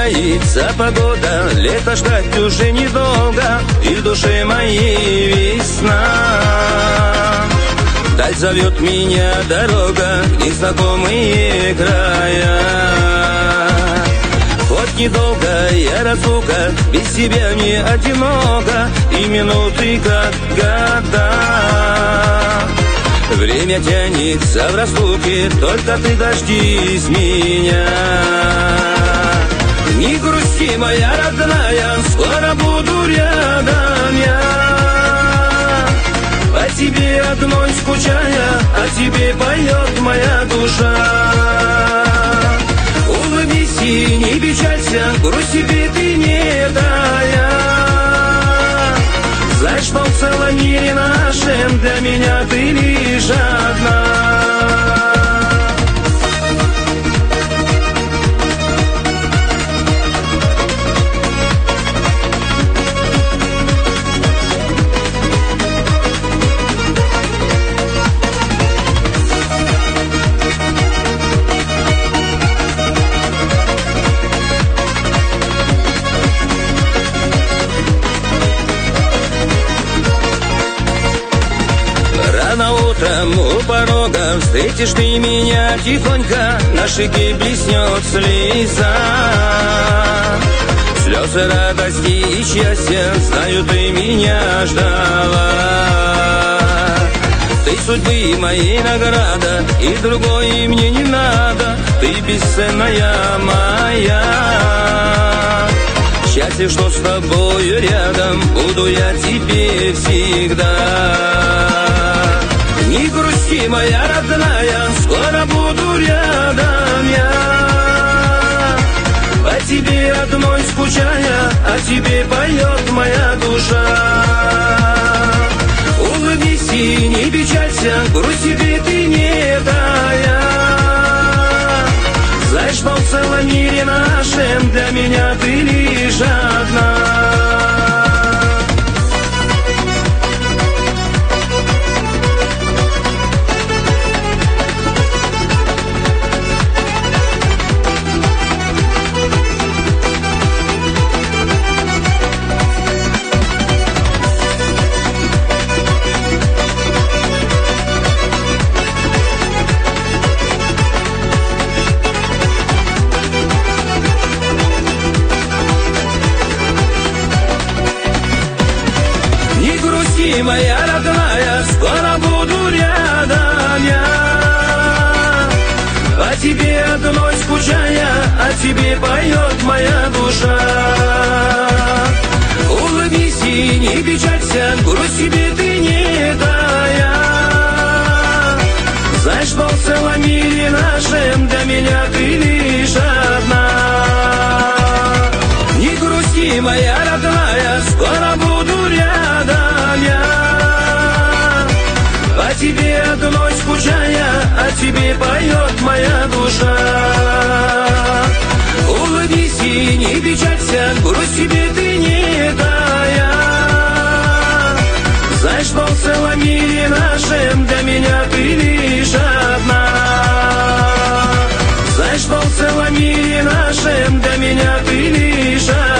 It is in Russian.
меняется погода, лето ждать уже недолго, и в душе моей весна. Вдаль зовет меня дорога, незнакомые края. Хоть недолго я разлука, без тебя мне одиноко, и минуты как года. Время тянется в разлуке, только ты дождись меня. Не грусти, моя родная, скоро буду рядом я. По тебе одной скучая, о тебе поет моя душа. Улыбнись и не печалься, грусть себе ты не дая. Знай, что в целом мире нашем для меня ты лишь одна. Рано утром у порога встретишь ты меня тихонько, на щеке блеснет слеза. Слезы радости и счастья, знаю, ты меня ждала. Ты судьбы моей награда, и другой мне не надо, ты бесценная моя. Счастье, что с тобою рядом, буду я тебе всегда. Не грусти, моя родная, скоро буду рядом я. По тебе одной скучая, о тебе поет моя душа. Улыбнись и не печалься, грусть себе ты не дая. Знай, что в целом мире нашем для меня ты лишь одна. Моя родная, скоро буду рядом я. По тебе одной скучая, о тебе поет моя душа. Улыбнись и не печалься, грусть себе ты не дая. Знай, что в целом мире нашем для меня ты лишь одна. Не грусти, моя родная, скоро буду рядом я. По тебе одной скучая, о тебе поет моя душа. Улыбнись и не печалься, грусть себе ты не дая. Знай, что в целом мире нашем для меня ты лишь одна. Знай, что в целом мире нашем для меня ты лишь одна.